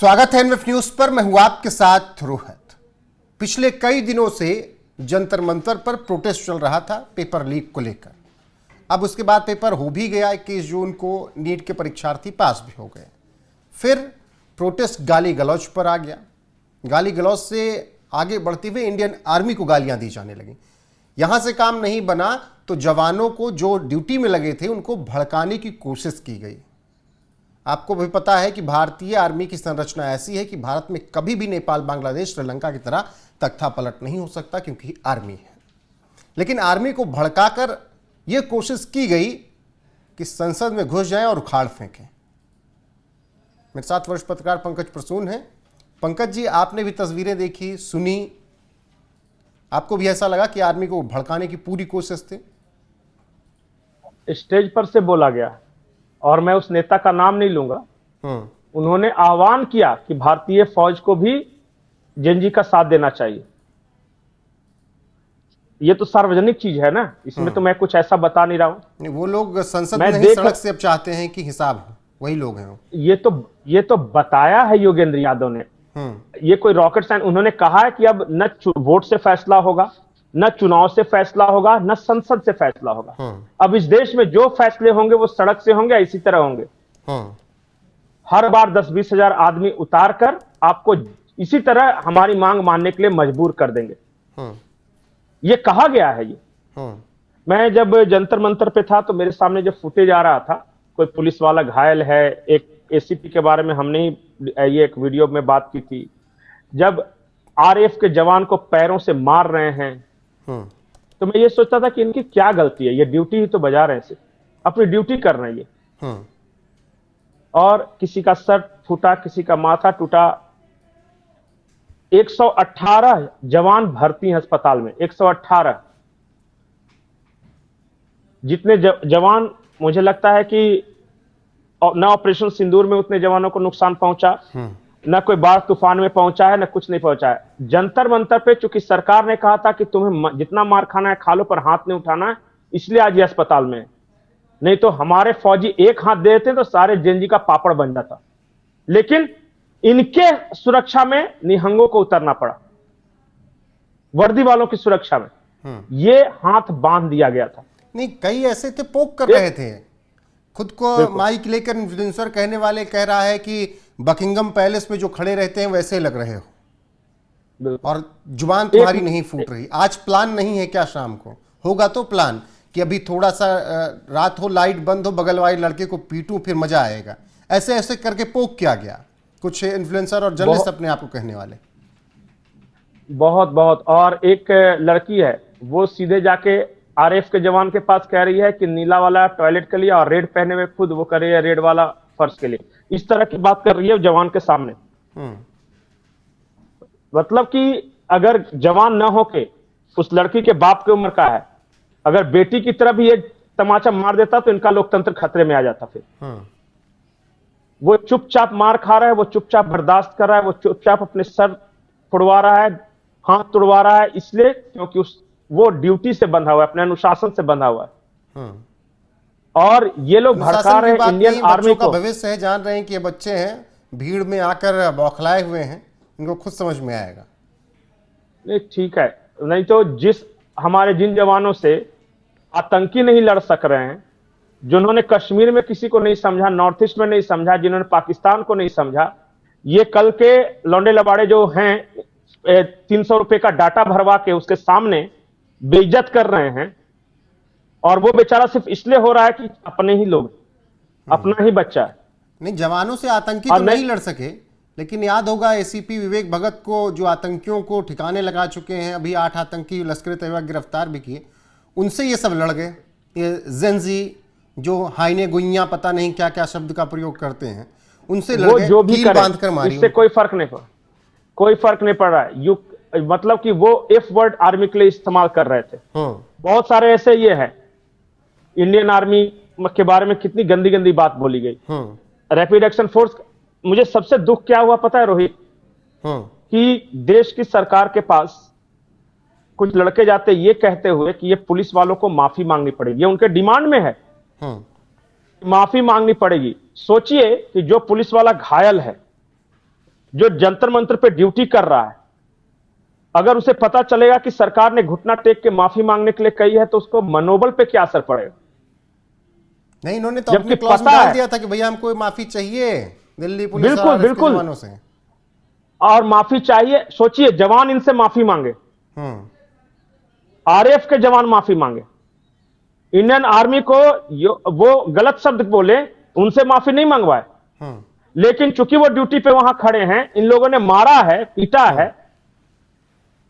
स्वागत है एनवीएफ न्यूज पर। मैं हूं आपके साथ रोहित। पिछले कई दिनों से जंतर मंतर पर प्रोटेस्ट चल रहा था पेपर लीक को लेकर। अब उसके बाद पेपर हो भी गया। 21 जून को नीट के परीक्षार्थी पास भी हो गए। फिर प्रोटेस्ट गाली गलौज पर आ गया। गाली गलौज से आगे बढ़ते हुए इंडियन आर्मी को गालियां दी जाने लगी। यहां से काम नहीं बना तो जवानों को जो ड्यूटी में लगे थे उनको भड़काने की कोशिश की गई। आपको भी पता है कि भारतीय आर्मी की संरचना ऐसी है कि भारत में कभी भी नेपाल, बांग्लादेश, श्रीलंका की तरह तख्ता पलट नहीं हो सकता, क्योंकि आर्मी है। लेकिन आर्मी को भड़काकर यह कोशिश की गई कि संसद में घुस जाएं और उखाड़ फेंकें। मेरे साथ वरिष्ठ पत्रकार पंकज प्रसून हैं। पंकज जी, आपने भी तस्वीरें देखी, सुनी, आपको भी ऐसा लगा कि आर्मी को भड़काने की पूरी कोशिश थी? स्टेज पर से बोला गया और मैं उस नेता का नाम नहीं लूंगा। उन्होंने आह्वान किया कि भारतीय फौज को भी जेएनजी का साथ देना चाहिए। ये तो सार्वजनिक चीज है ना, इसमें तो मैं कुछ ऐसा बता नहीं रहा हूं। वो लोग संसद में नहीं, सड़क से अब चाहते हैं कि हिसाब हो, वही लोग हैं। ये तो बताया है योगेंद्र यादव ने। ये कोई रॉकेट साइंस। उन्होंने कहा है कि अब न वोट से फैसला होगा, न चुनाव से फैसला होगा, न संसद से फैसला होगा। अब इस देश में जो फैसले होंगे वो सड़क से होंगे, इसी तरह होंगे। हर बार 10-20 हजार आदमी उतार कर आपको इसी तरह हमारी मांग मानने के लिए मजबूर कर देंगे। ये कहा गया है। ये मैं जब जंतर मंतर पे था तो मेरे सामने जब फुटेज आ रहा था, कोई पुलिस वाला घायल है, एक एसीपी के बारे में हमने ये एक वीडियो में बात की थी, जब आरएएफ के जवान को पैरों से मार रहे हैं, तो मैं ये सोचता था कि इनकी क्या गलती है। ये ड्यूटी ही तो बजा रहे हैं, सिर्फ अपनी ड्यूटी कर रहे हैं ये। और किसी का सर फूटा, किसी का माथा टूटा। 118 जवान भर्ती हैं अस्पताल में, 118। जितने जवान, मुझे लगता है कि न ऑपरेशन सिंदूर में उतने जवानों को नुकसान पहुंचा, न कोई बाढ़ तूफान में पहुंचा है, न कुछ नहीं पहुंचा है। जंतर मंतर पे चूंकि सरकार ने कहा था कि तुम्हें जितना मार खाना है खा लो, पर हाथ नहीं उठाना है, इसलिए आज ये अस्पताल में है। नहीं तो हमारे फौजी एक हाथ दे देते तो सारे जेएनजी का पापड़ बन जाता। लेकिन इनके सुरक्षा में निहंगों को उतरना पड़ा, वर्दी वालों की सुरक्षा में ये हाथ बांध दिया गया था। नहीं, कई ऐसे थे पोक कर रहे थे। खुद को माइक लेकर इन्फ्लुएंसर कहने वाले कह रहा है कि बकिंगम पैलेस में जो खड़े रहते हैं वैसे लग रहे हो, और जुबान तुम्हारी नहीं फूट रही। आज प्लान नहीं है क्या? शाम को होगा तो प्लान कि अभी थोड़ा सा रात हो, लाइट बंद हो, बगल वाले लड़के को पीटूं, फिर मजा आएगा। ऐसे ऐसे करके पोक किया गया कुछ इन्फ्लुएंसर और जर्नलिस्ट अपने आप को कहने वाले। बहुत। और एक लड़की है, वो सीधे जाके आरएएफ के जवान के पास कह रही है कि नीला वाला टॉयलेट के लिए और रेड पहने में खुद वो कर रही है रेड वाला फर्श के लिए। इस तरह की बात कर रही है जवान के सामने। मतलब कि अगर जवान न होके, उस लड़की के बाप की उम्र का है, अगर बेटी की तरह भी ये तमाचा मार देता तो इनका लोकतंत्र खतरे में आ जाता। फिर वो चुपचाप मार खा रहा है, वो चुपचाप बर्दाश्त कर रहा है, वो चुपचाप अपने सर फुड़वा रहा है, हाथ तुड़वा रहा है, इसलिए क्योंकि वो ड्यूटी से बंधा हुआ है, अपने अनुशासन से बंधा हुआ है। और ये लोग भड़का रहे हैं इंडियन आर्मी को। भविष्य है, जान रहे हैं कि ये बच्चे हैं, भीड़ में आकर बौखलाए हुए हैं, इनको खुद समझ में आएगा। नहीं, ठीक है। नहीं तो हमारे जिन जवानों से आतंकी नहीं लड़ सक रहे हैं, जिन्होंने कश्मीर में किसी को नहीं समझा, नॉर्थ ईस्ट में नहीं समझा, जिन्होंने पाकिस्तान को नहीं समझा, ये कल के लौंडे लबाड़े जो हैं 300 रुपए का डाटा भरवा के उसके सामने बेइज्जत कर रहे हैं। और वो बेचारा सिर्फ इसलिए हो रहा है कि अपने ही लोग, अपना ही बच्चा है। नहीं, जवानों से आतंकी तो नहीं लड़ सके, लेकिन याद होगा एसीपी विवेक भगत को, जो आतंकियों को ठिकाने लगा चुके हैं। अभी 8 आतंकी लश्कर तैयबा गिरफ्तार भी किए, उनसे ये सब लड़ गए। ये जेंजी जो हाइने गुइया पता नहीं क्या क्या शब्द का प्रयोग करते हैं, उनसे लड़ गए, कील बांध कर मारी। इससे कोई फर्क नहीं पड़ रहा है। मतलब कि वो एफ वर्ड आर्मी के लिए इस्तेमाल कर रहे थे। बहुत सारे ऐसे ये है। इंडियन आर्मी के बारे में कितनी गंदी गंदी बात बोली गई। रैपिड एक्शन फोर्स, मुझे सबसे दुख क्या हुआ पता है रोहित, कि देश की सरकार के पास कुछ लड़के जाते ये कहते हुए कि ये पुलिस वालों को माफी मांगनी पड़ेगी, ये उनके डिमांड में है, माफी मांगनी पड़ेगी। सोचिए कि जो पुलिस वाला घायल है, जो जंतर मंतर पे ड्यूटी कर रहा है, अगर उसे पता चलेगा कि सरकार ने घुटना टेक के माफी मांगने के लिए कही है, तो उसको मनोबल पे क्या असर पड़ेगा? नहीं, इन्होंने तो अपने क्लॉज में डाल दिया था कि भैया हमको माफी चाहिए दिल्ली पुलिस बिल्कुल बिल्कुल जवानों से, और माफी चाहिए। सोचिए, जवान इनसे माफी मांगे, आरएएफ के जवान माफी मांगे, इंडियन आर्मी को वो गलत शब्द बोले, उनसे माफी नहीं मंगवाए, लेकिन चूंकि वो ड्यूटी पे वहां खड़े हैं, इन लोगों ने मारा है, पीटा है,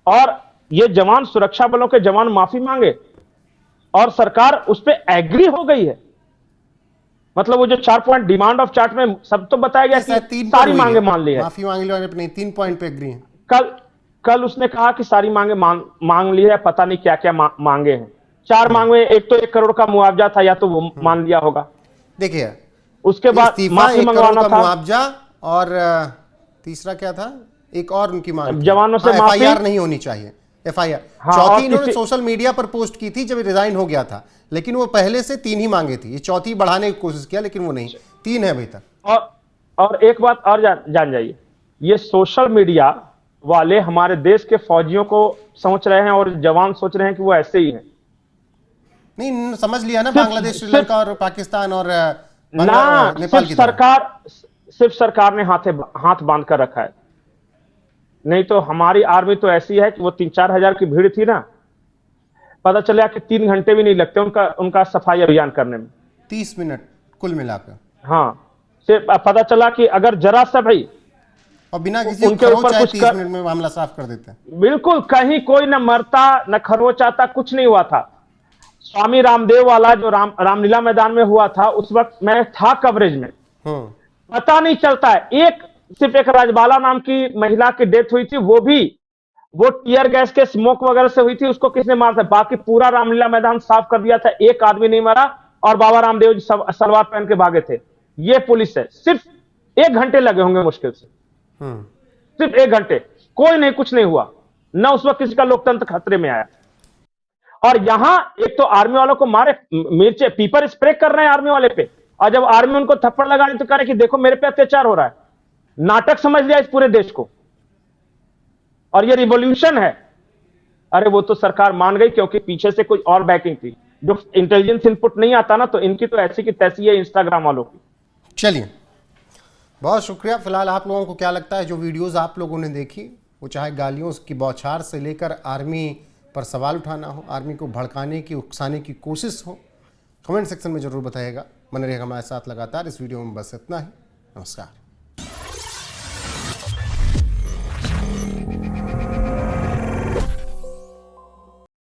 और ये जवान, सुरक्षा बलों के जवान माफी मांगे और सरकार उस पर एग्री हो गई है। मतलब वो जो 4 पॉइंट डिमांड ऑफ चार्ट में सब तो बताया गया कि सारी मांगे मान ली है, माफी मांग ली नहीं, 3 पॉइंट पे एग्री है। कल उसने कहा कि सारी मांगे मांग ली है, पता नहीं क्या क्या मांगे हैं। 4 मांगे, एक तो 1 करोड़ का मुआवजा था, या तो वो मान लिया होगा। देखिए, उसके बाद माफी मंगवाना था, मुआवजा, और तीसरा क्या था, एक और उनकी मांग, जवानों से माफी, एफआईआर नहीं होनी चाहिए, एफआईआर। चौथी इन्होंने सोशल मीडिया पर पोस्ट की थी जब रिजाइन हो गया था, लेकिन वो पहले से 3 ही मांगे थी, ये चौथी बढ़ाने की कोशिश किया, लेकिन वो नहीं, 3 है अभी तक। और एक बात और जान जाइए, ये सोशल मीडिया वाले हमारे देश के फौजियों को समझ रहे हैं, और जवान सोच रहे हैं कि वो ऐसे ही हैं। नहीं, समझ लिया ना, बांग्लादेश, श्रीलंका और पाकिस्तान और नेपाल की सिर्फ सरकार ने हाथ बांध कर रखा है। नहीं तो हमारी आर्मी तो ऐसी है कि वो 3-4 हजार की भीड़ थी ना, पता चला कि 3 घंटे भी नहीं लगते उनका सफाई अभियान करने में, 30 मिनट कुल मिलाकर। हाँ, सिर्फ पता चला कि अगर जरा सा भाई, और बिना किसी उनके ऊपर कुछ 30 मिनट में मामला साफ कर देते हैं। बिल्कुल, कहीं कोई न मरता न खरोच आता, कुछ नहीं हुआ था। स्वामी रामदेव वाला जो रामलीला मैदान में हुआ था, उस वक्त मैं था कवरेज में, पता नहीं चलता है। सिर्फ एक राजबाला नाम की महिला की डेथ हुई थी, वो टीयर गैस के स्मोक वगैरह से हुई थी, उसको किसने मारा था। बाकी पूरा रामलीला मैदान साफ कर दिया था, एक आदमी नहीं मरा, और बाबा रामदेव जी सलवार पहन के भागे थे। ये पुलिस है। सिर्फ 1 घंटे लगे होंगे मुश्किल से, सिर्फ 1 घंटे, कोई नहीं, कुछ नहीं हुआ ना, उस वक्त किसी का लोकतंत्र खतरे में आया। और यहां एक तो आर्मी वालों को मारे, मिर्चे पीपर स्प्रे कर रहे हैं आर्मी वाले पे, और जब आर्मी उनको थप्पड़ लगा रही तो कह रहे कि देखो मेरे पे अत्याचार हो रहा है। नाटक समझ लिया इस पूरे देश को, और ये रिवॉल्यूशन है। अरे वो तो सरकार मान गई, क्योंकि पीछे से कोई और बैकिंग थी। जो इंटेलिजेंस इनपुट नहीं आता ना, तो इनकी तो ऐसी की तैसी है इंस्टाग्राम वालों की। चलिए, बहुत शुक्रिया। फिलहाल आप लोगों को क्या लगता है, जो वीडियोस आप लोगों ने देखी, वो चाहे गालियों की बौछार से लेकर आर्मी पर सवाल उठाना हो, आर्मी को भड़काने की, उकसाने की कोशिश हो, कमेंट सेक्शन में जरूर बताइएगा। बने रहिएगा हमारे साथ लगातार। इस वीडियो में बस इतना ही। नमस्कार।